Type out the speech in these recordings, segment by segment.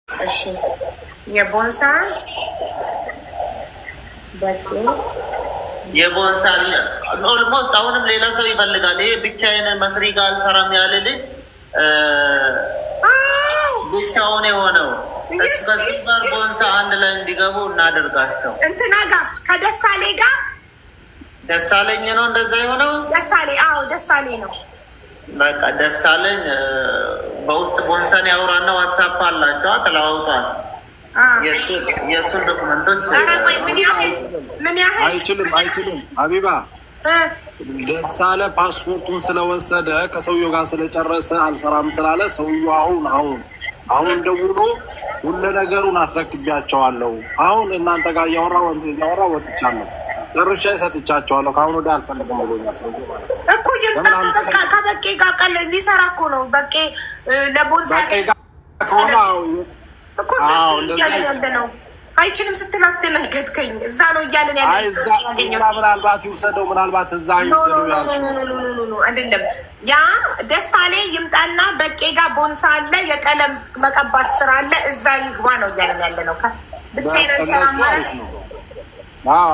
እሺ የቦንሳ በቂ የቦንሳ ኦልሞስት አሁንም ሌላ ሰው ይፈልጋል። ይሄ ብቻዬን መስሪ ጋር አልሰራም ያለ ልጅ ብቻውን የሆነው በዚህ ጋር ቦንሳ አንድ ላይ እንዲገቡ እናደርጋቸው። እንትና ጋር ከደሳሌ ጋር ደሳለኝ ነው እንደዛ የሆነው። ደሳሌ አዎ ደሳሌ ነው። በቃ ደሳለኝ በውስጥ ቦንሳን ያውራና ዋትሳፕ አላቸው ተለዋውጧል። የእሱን ዶክመንቶች ምን ያህል አይችልም ሀቢባ ደሳለ ፓስፖርቱን ስለወሰደ ከሰውየው ጋር ስለጨረሰ አልሰራም ስላለ ሰውየው አሁን ደውሎ ሁሉ ነገሩን አስረክቢያቸዋለሁ። አሁን እናንተ ጋር እያወራ ወጥቻለሁ። ጨርሻ ሰጥቻቸዋለሁ። ከአሁን ወዲያ አልፈልግም ብሎኛል ሰው እኮ ይምጣ። በቃ ከበቄ ጋር ቀለ ሊሰራ እኮ ነው። በቄ ለቦንሳ ከሆነ እኮ ያለ ነው። አይችልም ስትል አስደነገጥከኝ። እዛ ነው እያለን ያለ ምናልባት ይውሰደው ምናልባት እዛ አይደለም። ያ ደሳሌ ይምጣና በቄ ጋር ቦንሳ አለ፣ የቀለም መቀባት ስራ አለ። እዛ ይግባ ነው እያለን ያለ ነው። ብቻዬን አልሰራም ማለት ነው።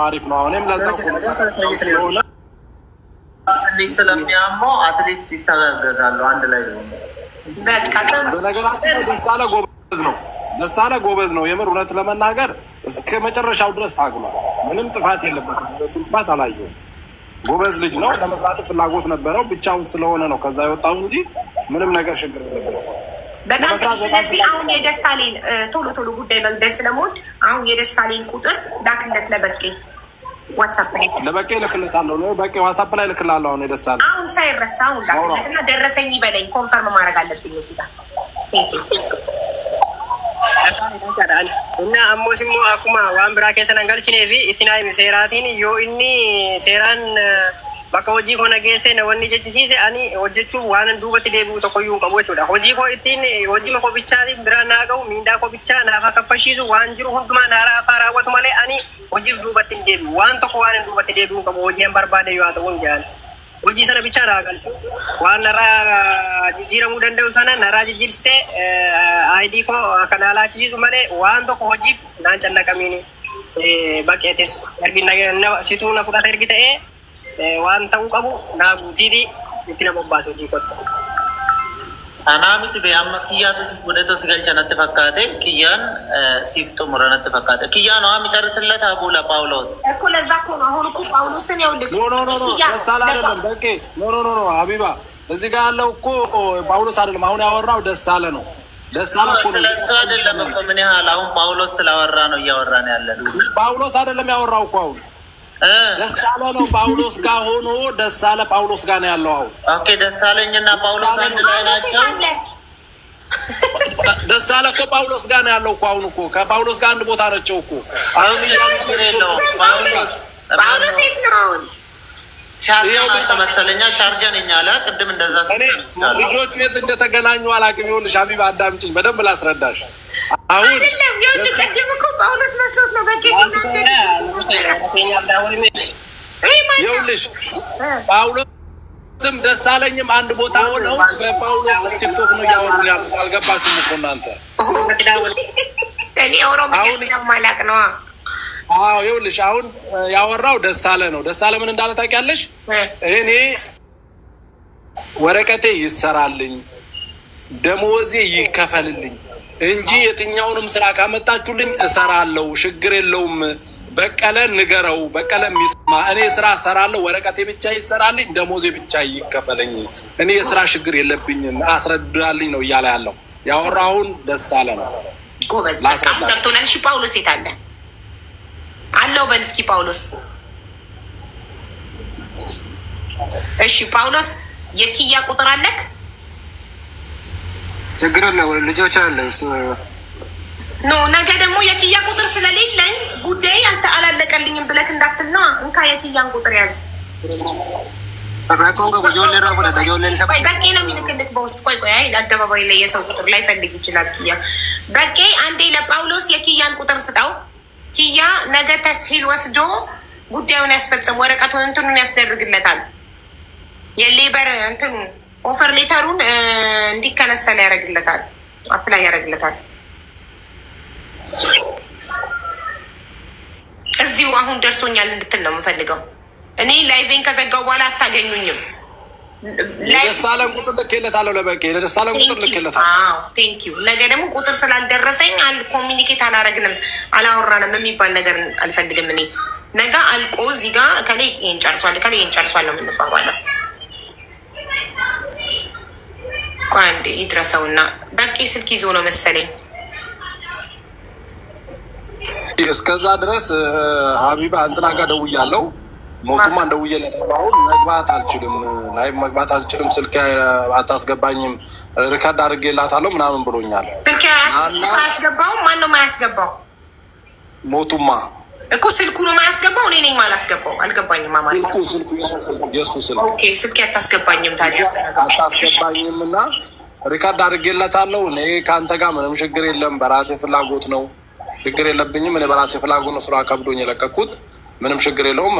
አሪፍ ነው። እኔም ለዛ ስለሆነ ትንሽ ስለሚያመው አትሊስት ይተጋገዛሉ አንድ ላይ ነው። በነገራችን ደሳለ ጎበዝ ነው። የምር እውነት ለመናገር እስከ መጨረሻው ድረስ ታግሏል። ምንም ጥፋት የለበትም። እሱን ጥፋት አላየሁም። ጎበዝ ልጅ ነው። ለመስራት ፍላጎት ነበረው። ብቻውን ስለሆነ ነው ከዛ የወጣው እንጂ ምንም ነገር ችግር የለበትም። በጣም ስለዚህ አሁን የደሳሌን ቶሎ ጉዳይ መግደል ስለሞት አሁን የደሳሌን ቁጥር ላክለት ለበቄ ዋትሳፕ ላይ ለበቄ ልክለታለሁ ነው። በቄ ዋትሳፕ ላይ ልክላለሁ። አሁን የደሳሌ አሁን ሳይረሳ አሁን ላክለት እና ደረሰኝ ይበለኝ። ኮንፈርም ማድረግ አለብኝ እዚህ ጋር እና አሞሲሞ አኩማ ዋን ብራ ኬሰን አንገልችኔፊ ኢትናይ ሴራቲን ዮ ኢኒ ሴራን bakka hojii koo nageesse wanni jechisiise ani hojjechuuf waan duubatti deebi'u tokkoyyuu hin qabu jechuudha. Hojii koo ittiin hojii koo bichaatiin bira naa ga'u miindaa koo bichaa naaf kaffashiisu waan jiru hundumaa naara afaa raawwatu malee ani hojiif duubatti hin deebi'u. Waan tokko waan hin duubatti deebi'u hin qabu. Hojii an barbaade yoo haa ta'u hin jaan. Hojii sana bichaa naa galchu. Waan narraa jijjiiramuu danda'u sana narraa jijjiirsee ID koo akka naa laachisiisu malee waan tokko hojiif naan callaqamiini baqeetis ergi situu na fudhata ergi ta'ee waan ta'uu qabu naa guutiiti itti nama obbaase hojii qotta. Anaamiti bee amma kiyyaatu si fudhatee si galchanatti fakkaate kiyyaan siif xumuranatti fakkaate. Kiyyaan waa micarisለት አቡላ ጳውሎስ እኮ ለዛ እኮ ነው አሁን እኮ ጳውሎስን ያውልክ ደሳለ አይደለም በቄ ሀቢባ እዚህ ጋር ያለው እኮ ጳውሎስ አይደለም። አሁን ያወራው ደሳለ ነው። ደሳለ እኮ ነው። ለሱ አይደለም እኮ ምን ያህል አሁን ጳውሎስ ስላወራ ነው እያወራን ያለን። ጳውሎስ አይደለም ያወራው እኮ አሁን ደሳለ ነው። ጳውሎስ ጋር ሆኖ ደሳለ ጳውሎስ ጋር ነው ያለው አሁን። ኦኬ ደሳለኝና ጳውሎስ አንድ ላይ ናቸው። ደሳለ እኮ ጳውሎስ ጋር ነው ያለው እኮ አሁን እኮ ከጳውሎስ ጋር አንድ ቦታ ናቸው እኮ አሁን ነው ጳውሎስ የት ነው አሁን? ሻርጃ መሰለኛ ሻርጃ ነኝ አለ ቅድም እንደዛ ልጆቹ የት እንደተገናኙ አላውቅም። ይኸውልሽ ሀቢባ አዳምጪኝ በደንብ ላስረዳሽ። አሁን አይደለም ይኸውልሽ ቅድም እኮ ጳውሎስ መስሎት ነው በቄ ይኸውልሽ ጳውሎስም ደሳለኝም አንድ ቦታ ሆነው በጳውሎስ ቲክቶክ ነው እያወሩ ያሉት። አልገባችሁም እኮ እናንተ። እኔ ኦሮምኛ ማላቅ ነው። ይኸውልሽ አሁን ያወራው ደሳለ ነው። ደሳለ ምን እንዳለ ታውቂያለሽ? እኔ ወረቀቴ ይሰራልኝ ደሞዜ ይከፈልልኝ እንጂ የትኛውንም ስራ ካመጣችሁልኝ እሰራለሁ፣ ችግር የለውም። በቀለ ንገረው፣ በቀለ ሚስማ እኔ ስራ እሰራለሁ፣ ወረቀቴ ብቻ ይሰራልኝ፣ ደሞዜ ብቻ ይከፈለኝ፣ እኔ የስራ ችግር የለብኝም አስረዳልኝ ነው እያለ ያለው። ያወራውን ደሳለ ነው። ጎበዝ በጣም ገብቶናል። እሺ ጳውሎስ የት አለ? አለው በል እስኪ ጳውሎስ። እሺ ጳውሎስ የኪያ ቁጥር አለክ? ችግር አለ ልጆች አለ ኖ ነገ ደግሞ የኪያ ቁጥር ስለሌለኝ ጉዳይ አንተ አላለቀልኝም ብለክ እንዳትል ነው። እንካ የኪያን ቁጥር ያዝ። በቄ ነው የሚልክልክ በውስጥ። ቆይ አይ አደባባይ ላይ የሰው ቁጥር ላይ ፈልግ ይችላል ኪያ። በቄ አንዴ ለጳውሎስ የኪያን ቁጥር ስጣው። ኪያ ነገ ተስሂል ወስዶ ጉዳዩን ያስፈጽም፣ ወረቀቱን እንትኑን ያስደርግለታል። የሌበር እንትኑ ኦፈር ሌተሩን እንዲከነሰል ያደርግለታል፣ አፕላይ ያደርግለታል። እዚሁ አሁን ደርሶኛል እንድትል ነው የምፈልገው። እኔ ላይቬን ከዘጋው በኋላ አታገኙኝም። ደሳለን ቁጥር ልኬለታለሁ። ለበቂ ለደሳለን ቁጥር ልኬለታለሁ። ቴንኪው። ነገ ደግሞ ቁጥር ስላልደረሰኝ ኮሚኒኬት አላረግንም አላወራንም የሚባል ነገር አልፈልግም። እኔ ነገ አልቆ እዚህ ጋር ከላይ ይሄን ጨርሷል ከላይ ይሄን ጨርሷል ነው የምንባባለው። ቆይ አንዴ ይድረሰውና በቂ ስልክ ይዞ ነው መሰለኝ። እስከዛ ድረስ ሀቢባ እንትና ጋር ደውያለሁ። ሞቱማ እንደውዬለታለሁ። አሁን መግባት አልችልም፣ ላይቭ መግባት አልችልም፣ ስልክ አታስገባኝም፣ ሪካርድ አድርጌላታለሁ ምናምን ብሎኛል። ስልክ አያስገባውም። ማን ነው የማያስገባው? ሞቱማ እኮ ስልኩ ነው የማያስገባው። እኔ ነኝ የማላስገባው። አልገባኝም። ስልኩ የሱ ስልክ። ኦኬ ስልክ አታስገባኝም። ታዲያ አታስገባኝም እና ሪካርድ አድርጌለታለሁ። እኔ ከአንተ ጋር ምንም ችግር የለም፣ በራሴ ፍላጎት ነው፣ ችግር የለብኝም። እኔ በራሴ ፍላጎት ነው ስራ ከብዶኝ የለቀኩት፣ ምንም ችግር የለውም።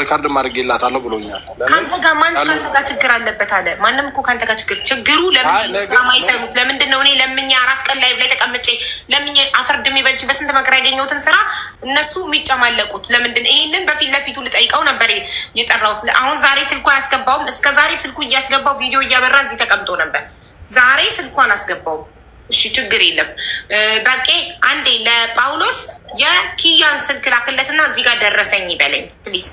ሪካርድ አድርጌላታለሁ ብሎኛል። ከአንተ ጋር ማን ከአንተ ጋር ችግር አለበት አለ? ማንም እኮ ከአንተ ጋር ችግሩ ለምን ስራ ማይሰሩት? ለምንድን ነው እኔ ለምኜ 4 ቀን ላይቭ ላይ ተቀምጬ ለምኜ አፈርድ የሚበልች በስንት መከራ ያገኘሁትን ስራ እነሱ የሚጨማለቁት ለምንድን? ይሄንን በፊት ለፊቱ ልጠይቀው ነበር የጠራሁት። አሁን ዛሬ ስልኩ አያስገባውም። እስከ ዛሬ ስልኩ እያስገባው ቪዲዮ እያበራ እዚህ ተቀምጦ ነበር። ዛሬ ስልኩ አላስገባውም። እሺ ችግር የለም። በቄ አንዴ ለጳውሎስ የኪያን ስልክ ላክለትና እዚህ ጋር ደረሰኝ ይበለኝ ፕሊዝ።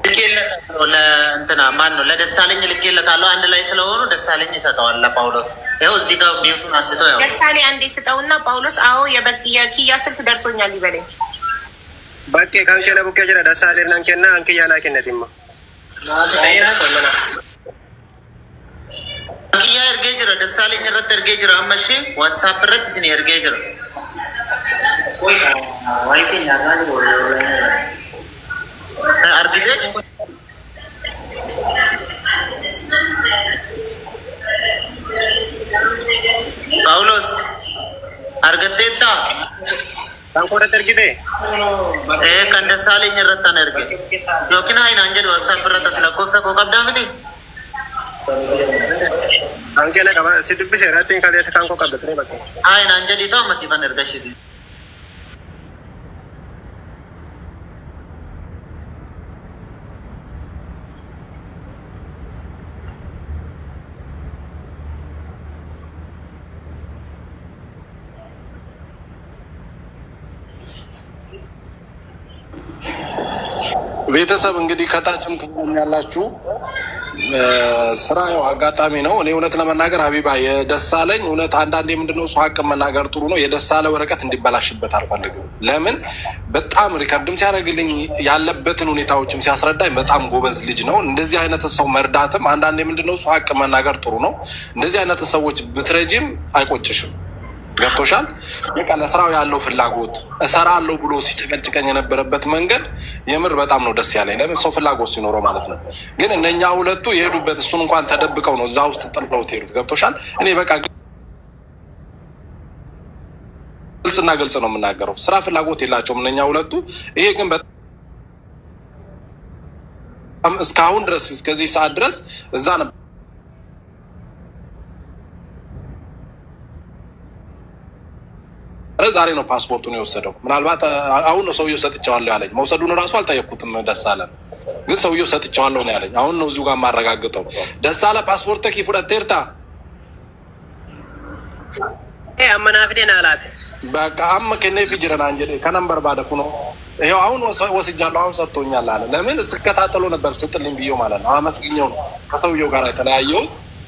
ልኬለታለሁ ለእንትና ማን ነው ለደሳለኝ ልኬለታለሁ። አንድ ላይ ስለሆኑ ደሳለኝ ይሰጠዋል ለጳውሎስ። ይኸው እዚህ ጋር ሚዩቱን አንስተው ያው ደሳሌ አንዴ ስጠውና ጳውሎስ አዎ የኪያ ስልክ ደርሶኛል ይበለኝ። በቄ ካንኬ ለቡቄ ጅራ ደሳሌ ናንኬና አንክያ ላኪነትማ ኪያ እርጌ ጅራ ደሳለኝ ረተ እርጌ ጅራ አመሽ ዋትሳፕ ረት ሲኒ እርጌ ጅራ አርግዜ ጳውሎስ አርገቴታ አንኮረት እርግዜ ከን ደሳለኝ ረተን እርጌ ዮኪን ሀይን አንጀድ ዋትሳፕ ረት ለኮፍሰ ኮቀብዳ ምዲ አንኬ ለቀባ ሲድብስ ራቲን ካሌስ ካንኮ ቀበትኔ በቃ ሀይን አንጀዲቶ መሲፈን እርገሽሲ ቤተሰብ እንግዲህ ከታችም ያላችሁ ስራ ያው አጋጣሚ ነው። እኔ እውነት ለመናገር ሀቢባ የደሳለኝ እውነት አንዳንዴ ምንድነው እሱ ሀቅ መናገር ጥሩ ነው። የደሳለ ወረቀት እንዲበላሽበት አልፈልግም። ለምን በጣም ሪከርድም ሲያደርግልኝ ያለበትን ሁኔታዎችም ሲያስረዳኝ በጣም ጎበዝ ልጅ ነው። እንደዚህ አይነት ሰው መርዳትም አንዳንዴ ምንድነው እሱ ሀቅ መናገር ጥሩ ነው። እንደዚህ አይነት ሰዎች ብትረጂም አይቆጭሽም። ገብቶሻል? በቃ ለስራው ያለው ፍላጎት እሰራለሁ ብሎ ሲጨቀጭቀኝ የነበረበት መንገድ የምር በጣም ነው ደስ ያለኝ። ለምን ሰው ፍላጎት ሲኖረው ማለት ነው። ግን እነኛ ሁለቱ የሄዱበት እሱን እንኳን ተደብቀው ነው እዛ ውስጥ ጥለውት ሄዱት። ገብቶሻል? እኔ በቃ ግልጽና ግልጽ ነው የምናገረው። ስራ ፍላጎት የላቸውም እነኛ ሁለቱ። ይሄ ግን በጣም እስካሁን ድረስ እስከዚህ ሰዓት ድረስ እዛ ነበር። ዛሬ ነው ፓስፖርቱን የወሰደው። ምናልባት አሁን ነው ሰውየው ሰጥቼዋለሁ ያለኝ። መውሰዱን እራሱ አልጠየቅኩትም ደሳለን፣ ግን ሰውየው ሰጥቼዋለሁ ነው ያለኝ። አሁን ነው እዚሁ ጋር የማረጋግጠው። ደሳለ ፓስፖርት ኪ ፉደቴርታ አመናፍዴን አላት በቃ አመ ከኔ ፊጅረና እንጀ ከነምበር ባደኩ ነው ይሄው አሁን ወስጃለሁ፣ አሁን ሰጥቶኛል አለ። ለምን ስከታተሎ ነበር ስጥልኝ ብዬው ማለት ነው። አመስግኘው ነው ከሰውየው ጋር የተለያየው።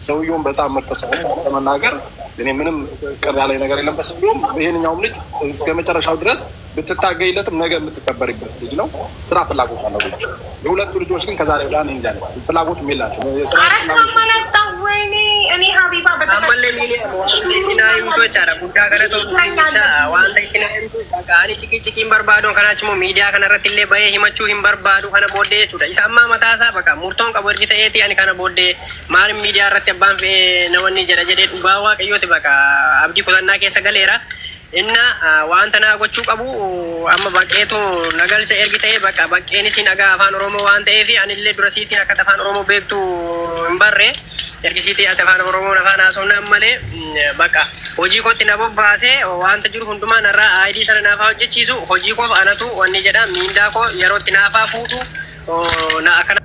ሰውየውን በጣም ምርጥ ሰው ለመናገር እኔ ምንም ቅር ያለኝ ነገር የለም በሰውየውም። ይሄንኛውም ልጅ እስከ መጨረሻው ድረስ ብትታገይለትም ነገ የምትከበርበት ልጅ ነው። ስራ ፍላጎት አለው ልጅ። የሁለቱ ልጆች ግን ከዛሬ ወዲያ እንጃ ፍላጎትም የላቸው። ወይኔ እኔ ሀቢባ በጣም ጭቂጭቂን በርባዶ ከናችሞ ሚዲያ ከነረት ሌ በየ ሂመቹ ሂንበርባዱ ከነ ቦዴ ቹ ኢሳማ መታሳ በቃ ሙርቶን ቀቡ እርጊ ተኤቲ አኒ ከነ ቦዴ ማንም ሚዲያ ረት ባን ነወኒ ጀደጀዴ ዱባዋ ቀዮት በቃ አብዲ ኩተና ኬሰ ገሌራ እና ዋንተና ጎቹ ቀቡ አማ ባቄቱ ነገልቸ ኤርጊ ተኤ በቃ ባቄኒ ሲነጋ አፋን ኦሮሞ ዋንተ ኤፊ አንሌ ዱረሲቲ አከ አፋን ኦሮሞ ቤክቱ እምበሬ ergisiitii ati afaan oromoon afaan haasofna malee bakka hojii kootti na bobbaasee wanta jiru hundumaa narraa aayidii sana naafaa hojjechiisu hojii koof anatu wanni jedha miindaa koo yeroo itti naafaa fuutu na akkana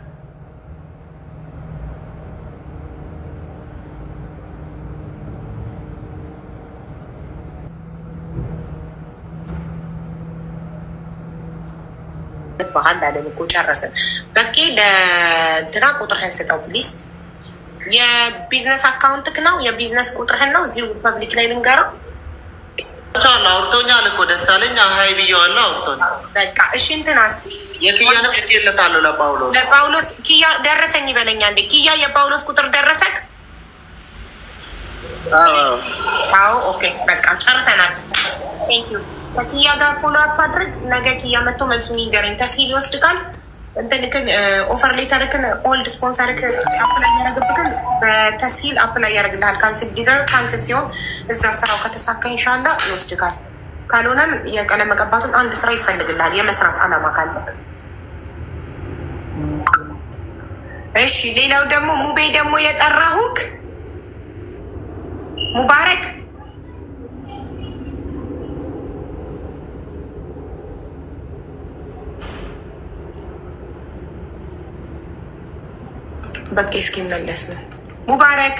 ባህል አለን እኮ ጨረስን። በቂ ለእንትና ቁጥርህን ስጠው ፕሊስ። የቢዝነስ አካውንትክ ነው የቢዝነስ ቁጥርህን ነው እዚሁ ፐብሊክ ላይ ልንገረው። አውርቶኛል እኮ ደሳለኝ ሀይ ብዬዋለሁ። አውርቶኛል። በቃ እሺ እንትናስ የኪያንም እልክለታለሁ ለጳውሎስ ኪያ ደረሰኝ ይበለኛ እንዴ። ኪያ የጳውሎስ ቁጥር ደረሰክ? አዎ ኦኬ በቃ ጨርሰናል። ቴንክ ዩ ከኪያ ጋር ፎሎ አፕ አድርግ። ነገ ኪያ መጥቶ መልሱን ይንገረኝ። ተስሂል ይወስድካል። እንትንክን ኦፈር ሌተርክን ኦልድ ስፖንሰርክ አፕላይ ያደረግብክን በተስሂል አፕላይ ያደረግልሃል። ካንስል ሊደር ካንስል ሲሆን እዛ ስራው ከተሳካ ኢንሻላ ይወስድካል። ካልሆነም የቀለም መቀባቱን አንድ ስራ ይፈልግልሃል የመስራት አላማ ካለክ። እሺ ሌላው ደግሞ ሙቤ ደግሞ የጠራሁክ ሙባረክ በቃ እስኪመለስ ነው። ሙባረክ